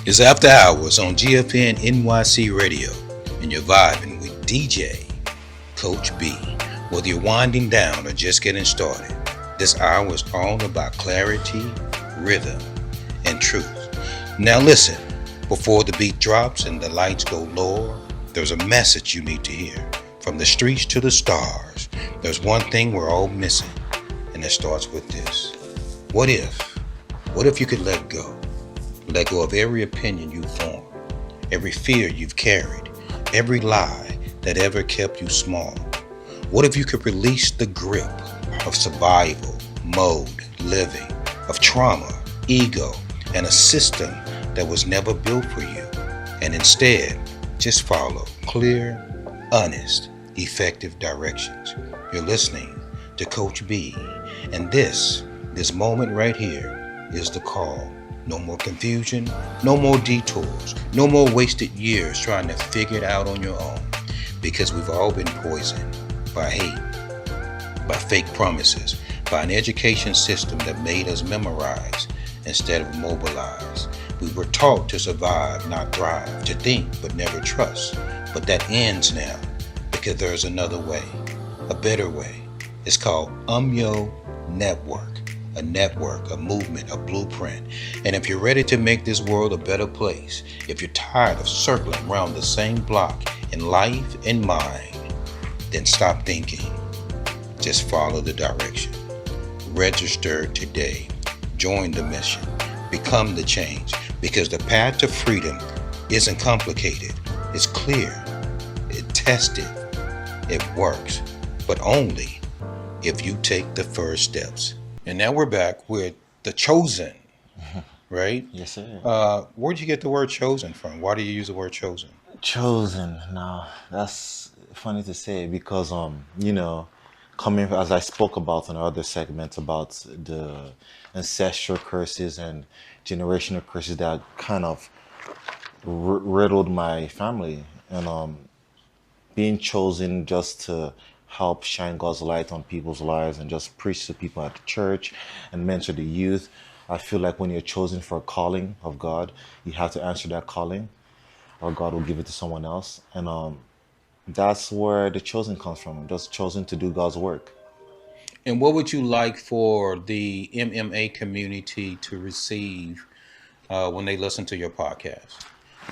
It's After Hours on GFN NYC Radio, and you're vibing with DJ Coach B. Whether you're winding down or just getting started, this hour is all about clarity, rhythm, and truth. Now listen, before the beat drops and the lights go lower, there's a message you need to hear. From the streets to the stars, there's one thing we're all missing, and it starts with this. What if? What if you could let go? Let go of every opinion you've formed, every fear you've carried, every lie that ever kept you small. What if you could release the grip of survival, mode, living, of trauma, ego, and a system that was never built for you, and instead just follow clear, honest, effective directions? You're listening to Coach B, and this moment right here is the call. No more confusion, no more detours, no more wasted years trying to figure it out on your own, because we've all been poisoned by hate, by fake promises, by an education system that made us memorize instead of mobilize. We were taught to survive, not thrive, to think but never trust. But that ends now, because there's another way, a better way. It's called UMYO Network. A network, a movement, a blueprint. And if you're ready to make this world a better place, if you're tired of circling around the same block in life and mind, then stop thinking. Just follow the direction. Register today. Join the mission. Become the change. Because the path to freedom isn't complicated. It's clear. It's tested. It works. But only if you take the first steps. And now we're back with the chosen, right? Yes, sir. Where'd you get the word chosen from? Why do you use the word chosen? Chosen. Now, that's funny to say because, coming as I spoke about in other segments about the ancestral curses and generational curses that kind of riddled my family, and being chosen just to help shine God's light on people's lives and just preach to people at the church and mentor the youth. I feel like when you're chosen for a calling of God, you have to answer that calling or God will give it to someone else. And that's where the chosen comes from, just chosen to do God's work. And what would you like for the MMA community to receive when they listen to your podcast?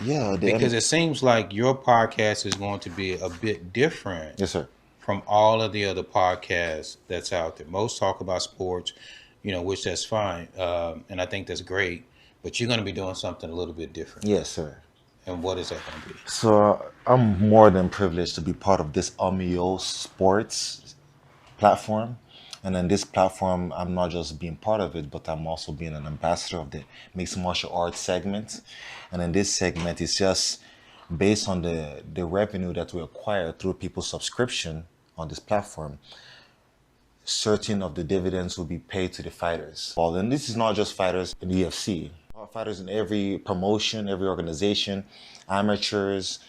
Yeah, Because it seems like your podcast is going to be a bit different. Yes, sir. From all of the other podcasts that's out there. Most talk about sports, which that's fine. And I think that's great. But you're going to be doing something a little bit different. Yes, sir. And what is that going to be? So I'm more than privileged to be part of this UMYO Sports platform. And in this platform, I'm not just being part of it, but I'm also being an ambassador of the mixed martial arts segment. And in this segment, it's just based on the revenue that we acquire through people's subscription on this platform. Certain of the dividends will be paid to the fighters. Well, and this is not just fighters in the UFC. Fighters in every promotion, every organization, amateurs,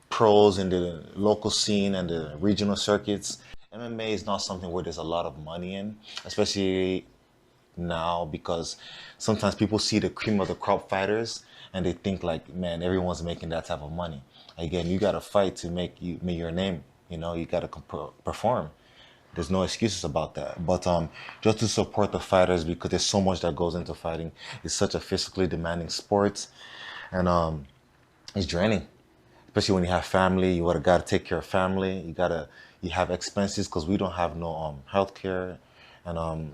pros in the local scene and the regional circuits. MMA is not something where there's a lot of money in, especially now, because sometimes people see the cream of the crop fighters and they think like, man, everyone's making that type of money. Again, you got to fight to make your name. You got to perform. There's no excuses about that. But just to support the fighters, because there's so much that goes into fighting. It's such a physically demanding sport, and it's draining. Especially when you have family, you got to take care of family. You have expenses because we don't have no health care, and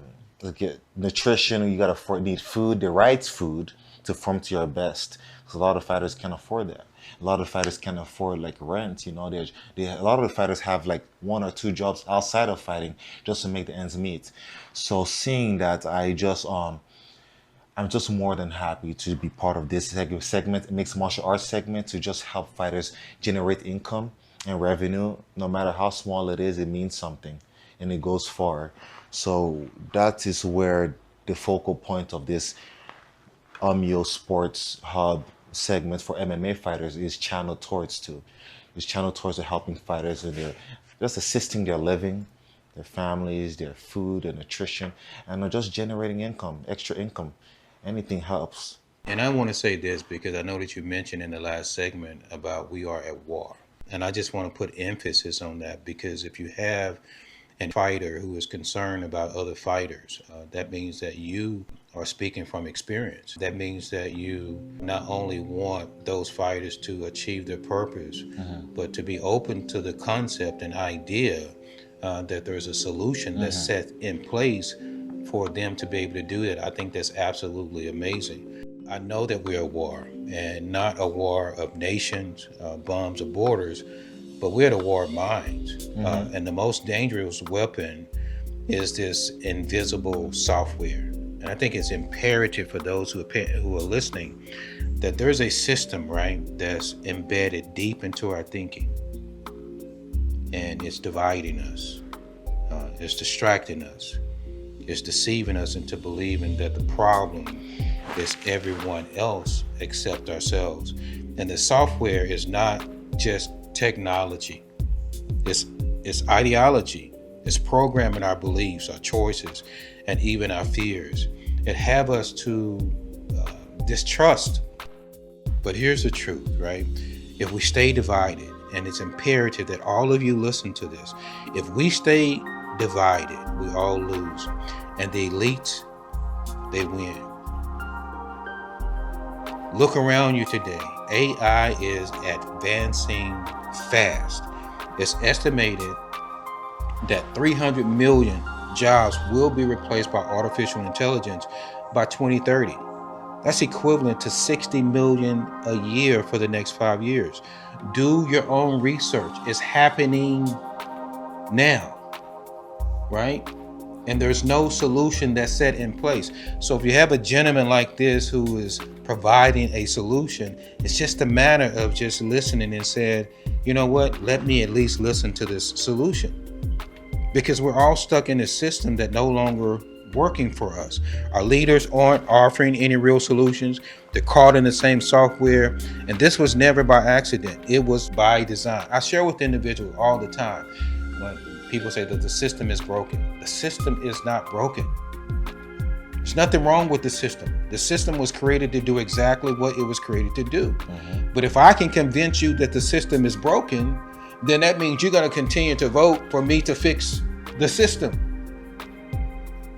get nutrition. You got to need food, the right food to form to your best. Because a lot of fighters can't afford that. A lot of fighters can't afford like rent. A lot of the fighters have like 1 or 2 jobs outside of fighting just to make the ends meet. So seeing that, I'm just more than happy to be part of this segment, mixed martial arts segment, to just help fighters generate income and revenue. No matter how small it is, it means something and it goes far. So that is where the focal point of this UMYO Sports Hub segment for MMA fighters is channeled towards to. It's channeled towards helping fighters in their just assisting their living, their families, their food and nutrition, and just generating income, extra income. Anything helps. And I want to say this because I know that you mentioned in the last segment about we are at war. And I just want to put emphasis on that, because if you have a fighter who is concerned about other fighters, that means that you are speaking from experience. That means that you not only want those fighters to achieve their purpose, but to be open to the concept and idea that there's a solution that's set in place for them to be able to do that. I think that's absolutely amazing. I know that we're at war, and not a war of nations, bombs, or borders, but we're at a war of minds. And the most dangerous weapon is this invisible software. And I think it's imperative for those who are listening that there's a system, right, that's embedded deep into our thinking, and it's dividing us, it's distracting us, it's deceiving us into believing that the problem is everyone else except ourselves. And the software is not just technology, it's ideology, it's programming our beliefs, our choices, and even our fears. It have us to distrust. But here's the truth, right? If we stay divided, and it's imperative that all of you listen to this, if we stay divided, we all lose, and the elites, they win. Look around you today. AI is advancing fast. It's estimated that 300 million jobs will be replaced by artificial intelligence by 2030. That's equivalent to 60 million a year for the next 5 years. Do your own research. It's happening now, right? And there's no solution that's set in place. So if you have a gentleman like this who is providing a solution, it's just a matter of just listening and saying, you know what, let me at least listen to this solution. Because we're all stuck in a system that no longer working for us. Our leaders aren't offering any real solutions. They're caught in the same software. And this was never by accident. It was by design. I share with individuals all the time when people say that the system is broken. The system is not broken. There's nothing wrong with the system. The system was created to do exactly what it was created to do. But if I can convince you that the system is broken, then that means you're going to continue to vote for me to fix the system.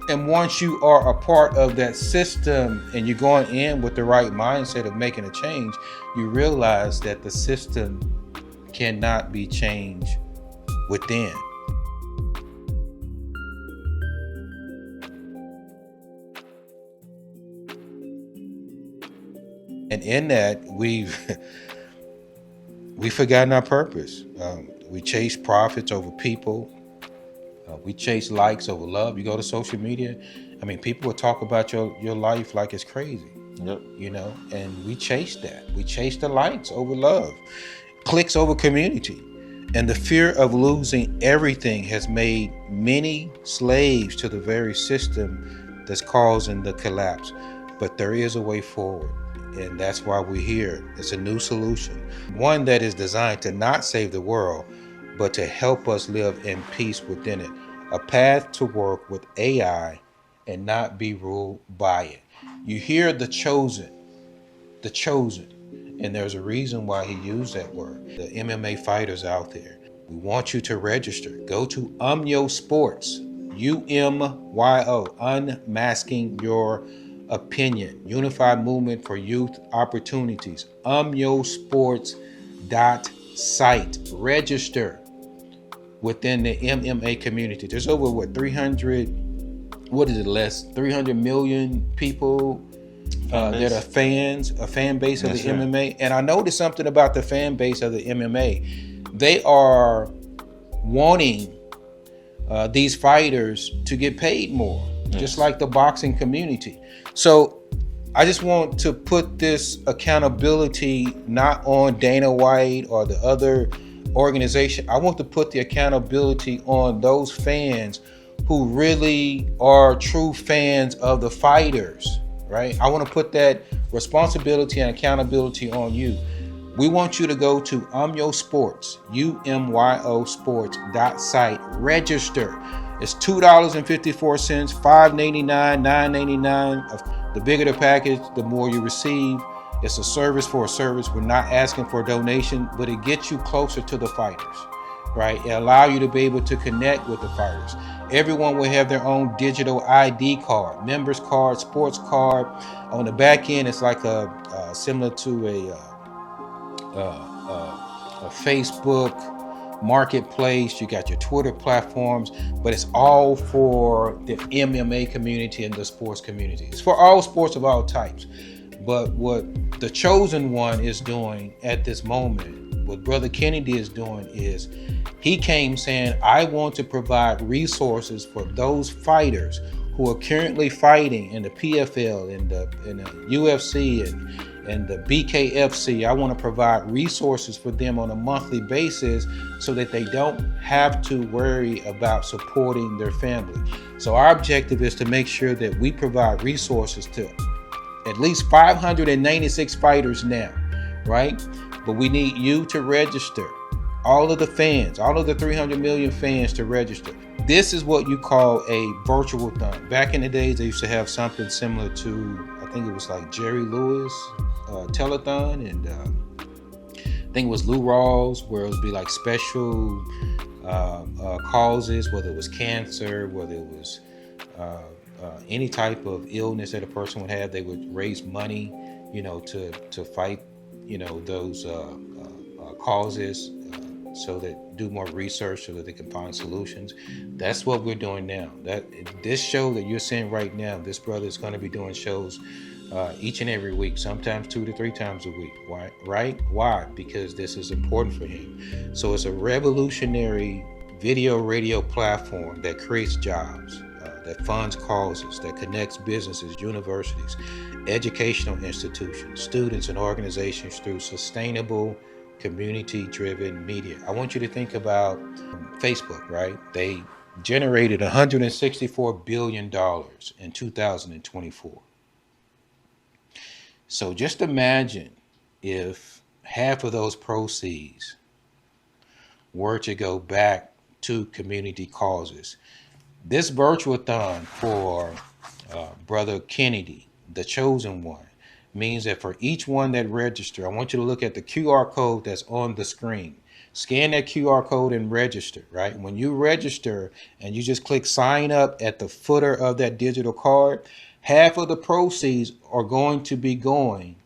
And once you are a part of that system and you're going in with the right mindset of making a change, you realize that the system cannot be changed within. And in that, we've forgotten our purpose. We chase profits over people. We chase likes over love. You go to social media, I mean, people will talk about your life like it's crazy. Yep. You know, and we chase that. We chase the likes over love, clicks over community. And the fear of losing everything has made many slaves to the very system that's causing the collapse. But there is a way forward. And that's why we're here. It's a new solution, one that is designed to not save the world, but to help us live in peace within it. A path to work with AI and not be ruled by it. You hear the chosen, and there's a reason why he used that word. The MMA fighters out there, we want you to register. Go to UMYO Sports, UMYO, Unmasking Your Opinion, Unified Movement for Youth Opportunities, UMYOsports.site. Register within the MMA community. There's over 300 million people that are fans, a fan base of the MMA. And I noticed something about the fan base of the MMA. They are wanting these fighters to get paid more, just like the boxing community. So I just want to put this accountability not on Dana White or the other organization. I want to put the accountability on those fans who really are true fans of the fighters, right? I want to put that responsibility and accountability on you. We want you to go to UMYO Sports, UMYOsports.site. Register. It's $2.54, $5.99, $9.99. The bigger the package, the more you receive. It's a service for a service. We're not asking for a donation, but it gets you closer to the fighters, right? It allows you to be able to connect with the fighters. Everyone will have their own digital ID card, members card, sports card. On the back end, it's like similar to a Facebook marketplace. You got your Twitter platforms, but it's all for the MMA community and the sports community. It's for all sports of all types. But what the chosen one is doing at this moment, what Brother Kennedy is doing, is he came saying, I want to provide resources for those fighters who are currently fighting in the PFL, in the UFC, and the BKFC. I want to provide resources for them on a monthly basis so that they don't have to worry about supporting their family. So our objective is to make sure that we provide resources to at least 596 fighters now, right? But we need you to register. All of the fans, all of the 300 million fans to register. This is what you call a virtual thon. Back in the days, they used to have something similar to, I think it was like Jerry Lewis telethon, and I think it was Lou Rawls, where it would be like special causes, whether it was cancer, whether it was any type of illness that a person would have. They would raise money, to fight, those causes, so that do more research so that they can find solutions. That's what we're doing now. This show that you're seeing right now, this brother is going to be doing shows each and every week, sometimes 2 to 3 times a week. Why? Right? Why? Because this is important for him. So it's a revolutionary video radio platform that creates jobs, that funds causes, that connects businesses, universities, educational institutions, students, and organizations through sustainable, community-driven media. I want you to think about Facebook, right? They generated $164 billion in 2024. So just imagine if half of those proceeds were to go back to community causes. This virtual-thon for Brother Kennedy, the chosen one, means that for each one that register, I want you to look at the QR code that's on the screen. Scan that QR code and register, right? When you register and you just click sign up at the footer of that digital card, half of the proceeds are going to be going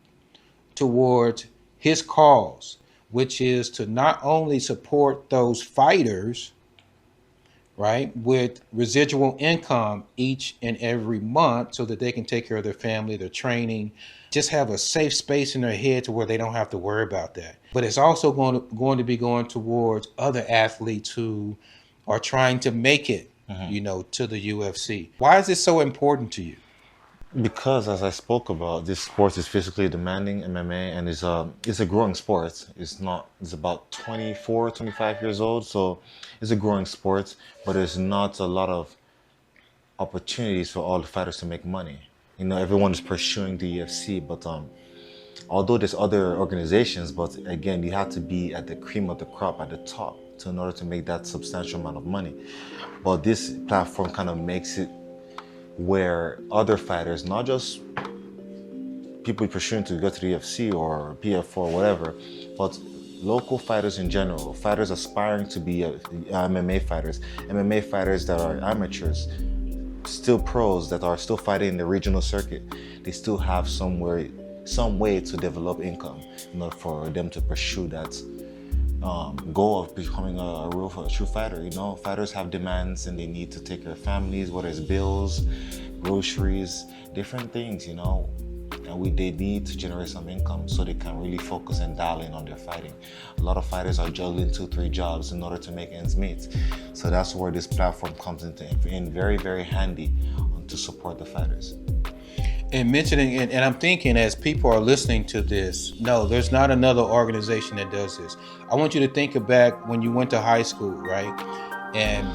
towards his cause, which is to not only support those fighters, right, with residual income each and every month so that they can take care of their family, their training, just have a safe space in their head to where they don't have to worry about that. But it's also going to be going towards other athletes who are trying to make it, to the UFC. Why is this so important to you? Because, as I spoke about, this sport is physically demanding, MMA, and it's a growing sport. It's about 24, 25 years old, so it's a growing sport, but there's not a lot of opportunities for all the fighters to make money. Everyone is pursuing the UFC, but although there's other organizations, but again, you have to be at the cream of the crop, at the top, in order to make that substantial amount of money. But this platform kind of makes it where other fighters, not just people pursuing to go to the UFC or PF4 or whatever, but local fighters in general, fighters aspiring to be MMA fighters that are amateurs, still pros that are still fighting in the regional circuit, they still have some way to develop income in order for them to pursue that goal of becoming a true fighter. Fighters have demands and they need to take care of families, whether it's bills, groceries, different things, and they need to generate some income so they can really focus and dial in on their fighting. A lot of fighters are juggling 2-3 jobs in order to make ends meet. So that's where this platform comes in very, very handy to support the fighters. And mentioning, and I'm thinking as people are listening to this, no, there's not another organization that does this. I want you to think back when you went to high school, right? And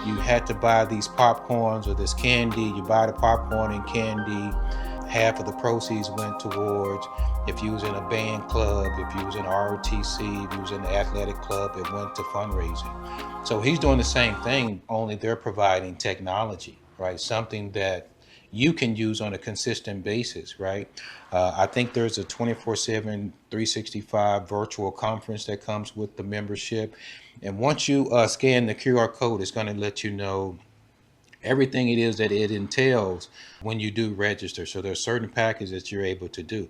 you had to buy these popcorns or this candy. You buy the popcorn and candy. Half of the proceeds went towards, if you was in a band club, if you was in ROTC, if you was in the athletic club, it went to fundraising. So he's doing the same thing, only they're providing technology, right? Something that you can use on a consistent basis, right? I think there's a 24/7, 365 virtual conference that comes with the membership. And once you scan the QR code, it's going to let you know everything it is that it entails when you do register. So there's certain packages that you're able to do.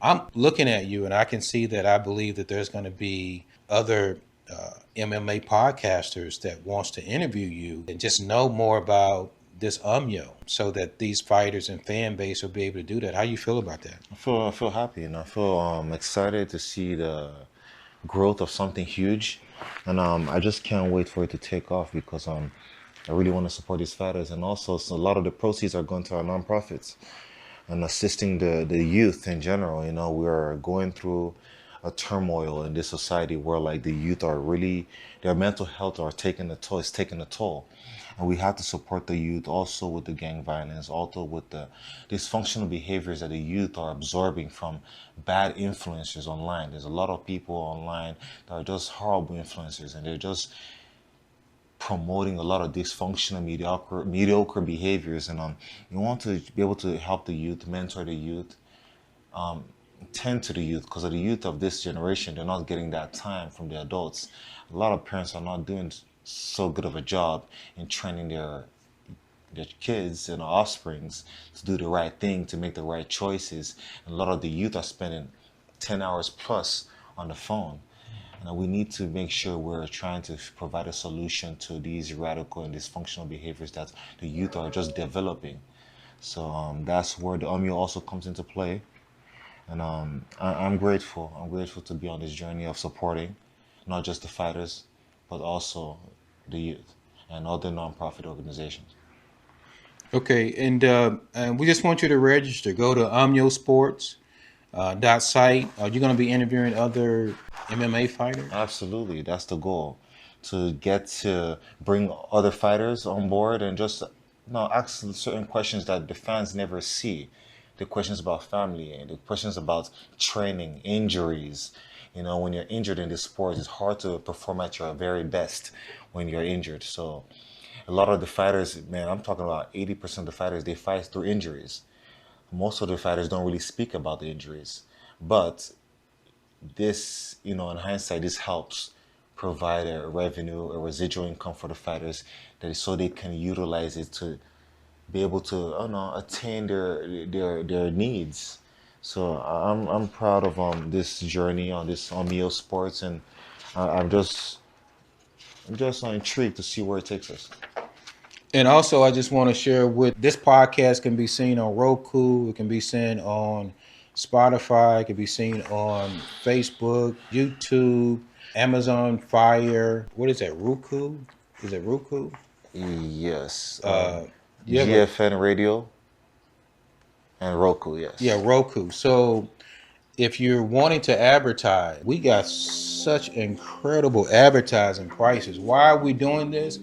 I'm looking at you and I can see that I believe that there's going to be other MMA podcasters that wants to interview you and just know more about this UMYO so that these fighters and fan base will be able to do that. How you feel about that? I feel happy, and I feel excited to see the growth of something huge, and I just can't wait for it to take off because I really want to support these fighters, and also so a lot of the proceeds are going to our nonprofits and assisting the youth in general. You know, we're going through a turmoil in this society where like the youth are really, their mental health are taking a toll. It's taking a toll, and we have to support the youth also with the gang violence, also with the dysfunctional behaviors that the youth are absorbing from bad influencers online. There's a lot of people online that are just horrible influencers, and they're just promoting a lot of dysfunctional, mediocre behaviors. And you want to be able to help the youth, mentor the youth, tend to the youth, because of the youth of this generation, they're not getting that time from the adults. A lot of parents are not doing so good of a job in training their kids and offsprings to do the right thing, to make the right choices. And a lot of the youth are spending 10 hours plus on the phone. And we need to make sure we're trying to provide a solution to these radical and dysfunctional behaviors that the youth are just developing. So that's where the UMYO also comes into play. And I'm grateful. I'm grateful to be on this journey of supporting not just the fighters, but also the youth and other nonprofit organizations. Okay, and we just want you to register. Go to UMYOsports.site. Are you going to be interviewing other MMA fighters? Absolutely, that's the goal, to get to bring other fighters on board and just ask certain questions that the fans never see. The questions about family and the questions about training, injuries. You know, when you're injured in this sport, it's hard to perform at your very best when you're injured. So a lot of the fighters, man, I'm talking about 80% of the fighters, they fight through injuries. Most of the fighters don't really speak about the injuries. But this, in hindsight, this helps provide a revenue, a residual income for the fighters, so they can utilize it to be able to attain their needs. So I'm proud of this journey on this UMYO Sports, and I'm just intrigued to see where it takes us. And also, I just want to share with this podcast can be seen on Roku, it can be seen on Spotify, it can be seen on Facebook, YouTube, Amazon Fire. What is that? Roku? Is it Roku? Yes. GFN Radio and Roku, yes. Yeah, Roku. So if you're wanting to advertise, we got such incredible advertising prices. Why are we doing this?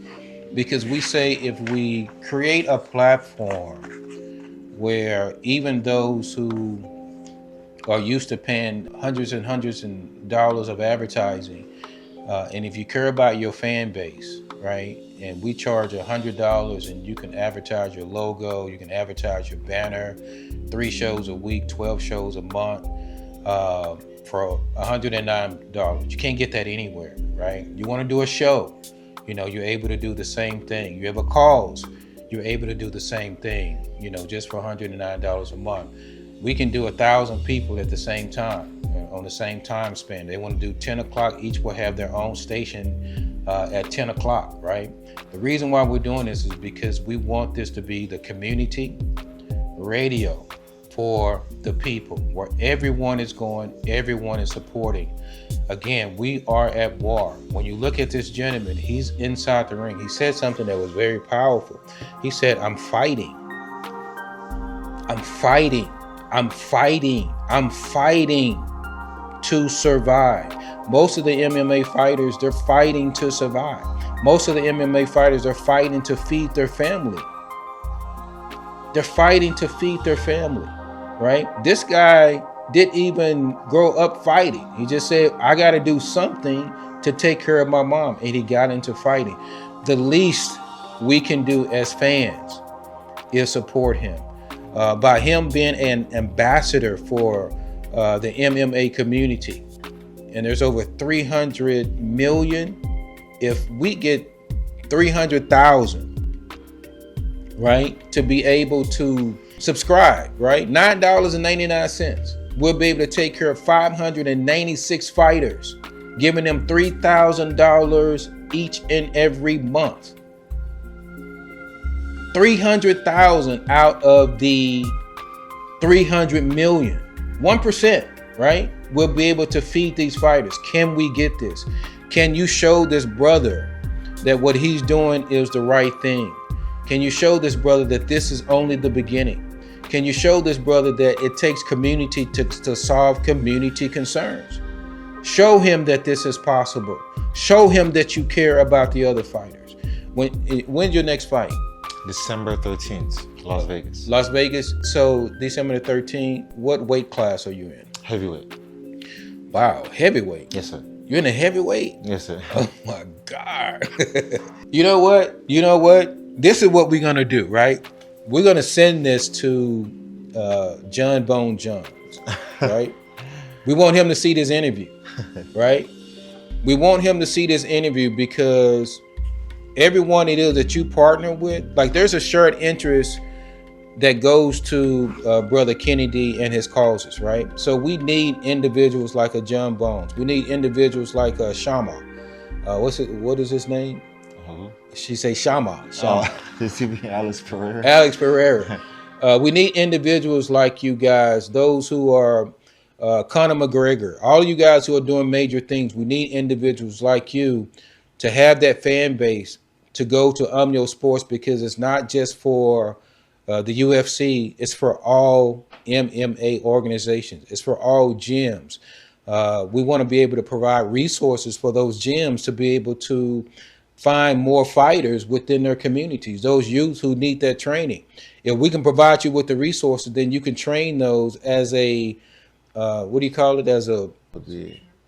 Because we say if we create a platform where even those who are used to paying hundreds and hundreds of dollars of advertising, and if you care about your fan base, right? And we charge $100 and you can advertise your logo, you can advertise your banner, 3 shows a week, 12 shows a month, for $109. You can't get that anywhere, right? You want to do a show, you're able to do the same thing. You have a cause, you're able to do the same thing, just for $109 a month. We can do 1,000 people at the same time, on the same time span. They want to do 10 o'clock, each will have their own station at 10 o'clock, right? The reason why we're doing this is because we want this to be the community radio for the people, where everyone is going, everyone is supporting. Again, we are at war. When you look at this gentleman, he's inside the ring. He said something that was very powerful. He said, I'm fighting to survive. Most of the MMA fighters, they're fighting to survive. Most of the MMA fighters are fighting to feed their family. They're fighting to feed their family, right? This guy didn't even grow up fighting. He just said, I got to do something to take care of my mom. And he got into fighting. The least we can do as fans is support him. by him being an ambassador for the MMA community. And there's over 300 million. If we get 300,000, right, to be able to subscribe, right, $9.99, we'll be able to take care of 596 fighters, giving them $3,000 each and every month. 300,000 out of the 300 million. 1%, right? We'll be able to feed these fighters. Can we get this? Can you show this brother that what he's doing is the right thing? Can you show this brother that this is only the beginning? Can you show this brother that it takes community to solve community concerns? Show him that this is possible. Show him that you care about the other fighters. When's your next fight? December 13th, Las Vegas. Las Vegas. So December the 13th, what weight class are you in? Heavyweight. Wow, heavyweight. Yes, sir. You're in a heavyweight? Yes, sir. Oh my God. You know what? This is what we're gonna do, right? We're gonna send this to John Bone Jones, right? We want him to see this interview, right? We want him to see this interview because everyone it is that you partner with, like there's a shared interest that goes to Brother Kennedy and his causes, right? So we need individuals like a John Bones. We need individuals like a Shama. What is his name? She say Shama. This would be Alex Pereira. Alex Pereira. We need individuals like you guys, those who are Conor McGregor, all you guys who are doing major things. We need individuals like you to have that fan base to go to UMYO Sports, because it's not just for the UFC, it's for all MMA organizations. It's for all gyms. We want to be able to provide resources for those gyms to be able to find more fighters within their communities, those youth who need that training. If we can provide you with the resources, then you can train those as a, what do you call it? As a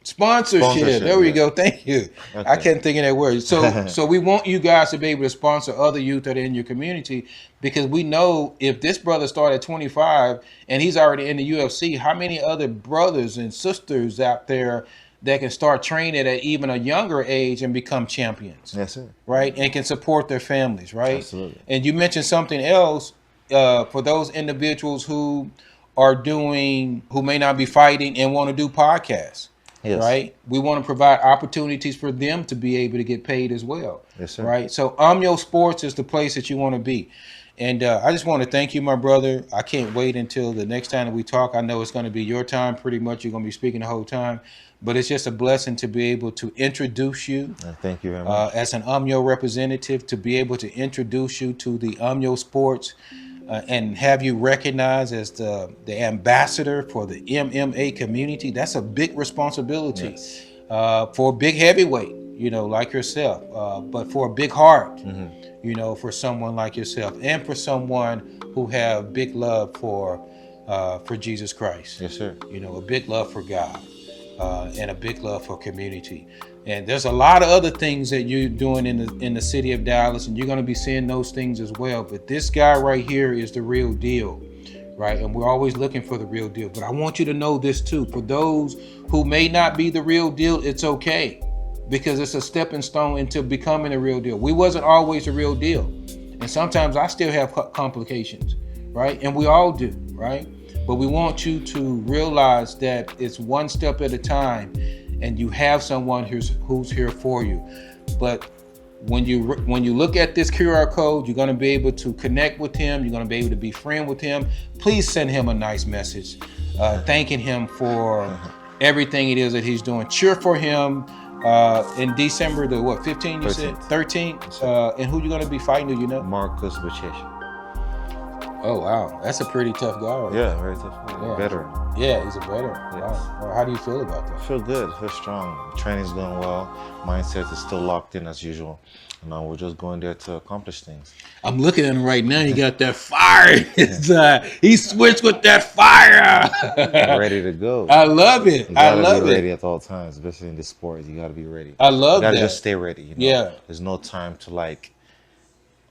sponsorship. There we go. Thank you. Okay. I can't think of that word. So we want you guys to be able to sponsor other youth that are in your community, because we know if this brother started at 25 and he's already in the UFC, how many other brothers and sisters out there that can start training at even a younger age and become champions? Yes, sir. Right? And can support their families, right? Absolutely. And you mentioned something else for those individuals who may not be fighting and want to do podcasts. Yes. Right? We want to provide opportunities for them to be able to get paid as well. Yes, sir. Right? So UMYO Sports is the place that you want to be. And I just want to thank you, my brother. I can't wait until the next time that we talk. I know it's going to be your time pretty much. You're going to be speaking the whole time. But it's just a blessing to be able to introduce you. Thank you very much. As an UMYO representative, to be able to introduce you to the UMYO Sports and have you recognized as the ambassador for the MMA community. That's a big responsibility. Yes. For a big heavyweight, like yourself, but for a big heart, for someone like yourself, and for someone who have big love for Jesus Christ. Yes, sir. A big love for God, and a big love for community. And there's a lot of other things that you're doing in the city of Dallas, and you're going to be seeing those things as well. But this guy right here is the real deal, right? And we're always looking for the real deal. But I want you to know this too. For those who may not be the real deal, it's okay, because it's a stepping stone into becoming the real deal. We wasn't always the real deal. And sometimes I still have complications, right? And we all do, right? But we want you to realize that it's one step at a time, and you have someone who's here for you. But when you look at this QR code, you're going to be able to connect with him. You're going to be able to be friend with him. Please send him a nice message, thanking him for everything it is that he's doing. Cheer for him in December the 15 you 13th. Said 13th. And who you going to be fighting? Do you know? Marcus Bachesha. Oh wow, that's a pretty tough guy. Right? Yeah, very tough. Yeah. Veteran. Yeah, he's a veteran. Yes. Wow. How do you feel about that? I feel good. I feel strong. Training's going well. Mindset is still locked in as usual. And we're just going there to accomplish things. I'm looking at him right now. He got that fire. He switched with that fire. Ready to go. I love it. You gotta be ready at all times, especially in this sport. You gotta be ready. I love that. You gotta just stay ready. Yeah. There's no time to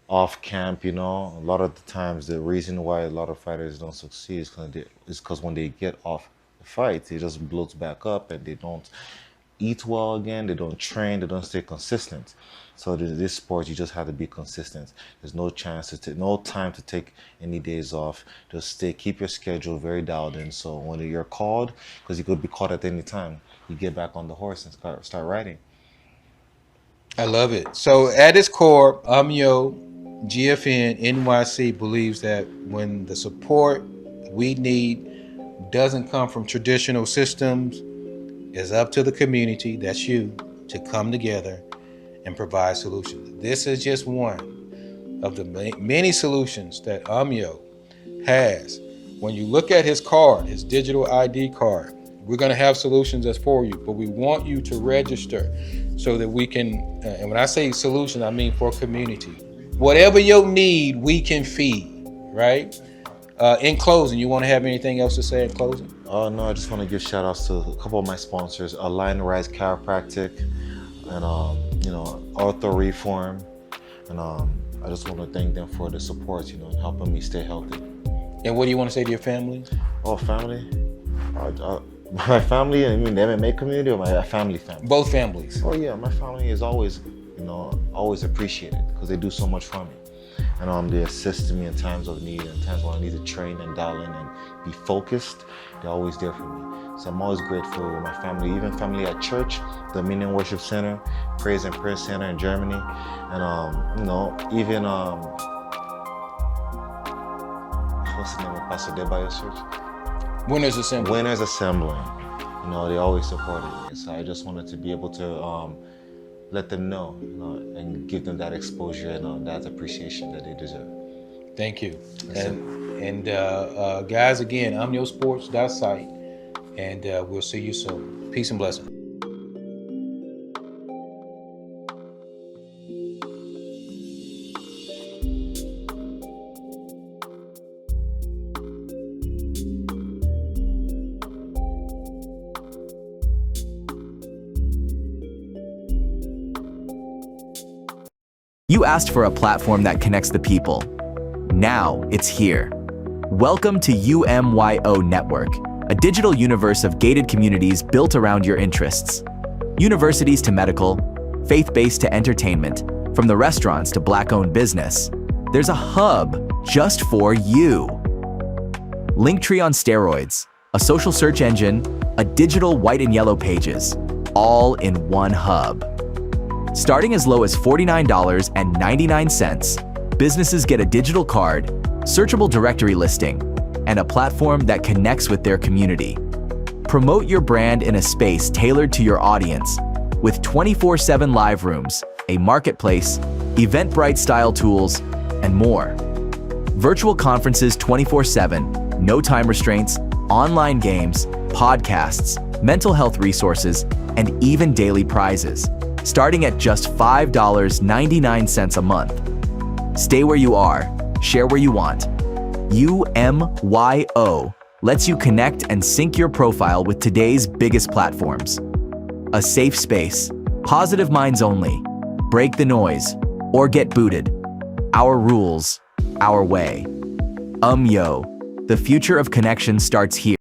off camp, you know. A lot of the times, the reason why a lot of fighters don't succeed is because when they get off the fight, they just bloats back up and they don't eat well again, they don't train, they don't stay consistent. So this sport, you just have to be consistent. There's no chance to take, no time to take any days off. Just keep your schedule very dialed in. So when you're called, because you could be called at any time, you get back on the horse and start riding. I love it. So at its core, UMYO GFN NYC believes that when the support we need doesn't come from traditional systems, it's up to the community, that's you, to come together and provide solutions. This is just one of the many solutions that UMYO has. When you look at his card, his digital ID card, we're going to have solutions that's for you, but we want you to register so that we can, and when I say solution, I mean for community. Whatever your need, we can feed, right? In closing, you want to have anything else to say in closing? No, I just want to give shout outs to a couple of my sponsors, Align Rise Chiropractic and, Ortho Reform. And I just want to thank them for the support, and helping me stay healthy. And what do you want to say to your family? Oh, family? My family, I mean the MMA community, or my family? Both families. Oh yeah, my family is always, always appreciated because they do so much for me. And they assist me in times of need and times when I need to train and dial in and be focused. They're always there for me. So I'm always grateful with my family, even family at church, the Dominion Worship Center, Praise and Prayer Center in Germany, and even what's the name of Pastor Debayo's church? Winners Assembly. Winners Assembly. They always supported me. So I just wanted to be able to let them know, and give them that exposure and that appreciation that they deserve. Thank you. And guys, again, UMYOsports.site, and we'll see you soon. Peace and blessings. You asked for a platform that connects the people. Now it's here. Welcome to UMYO Network, a digital universe of gated communities built around your interests. Universities to medical, faith-based to entertainment, from the restaurants to Black-owned business, there's a hub just for you. Linktree on steroids, a social search engine, a digital white and yellow pages, all in one hub. Starting as low as $49.99, businesses get a digital card, searchable directory listing, and a platform that connects with their community. Promote your brand in a space tailored to your audience with 24/7 live rooms, a marketplace, Eventbrite style tools, and more. Virtual conferences 24/7, no time restraints, online games, podcasts, mental health resources, and even daily prizes, starting at just $5.99 a month. Stay where you are, share where you want. UMYO lets you connect and sync your profile with today's biggest platforms. A safe space, positive minds only, break the noise, or get booted. Our rules, our way. UMYO, the future of connection starts here.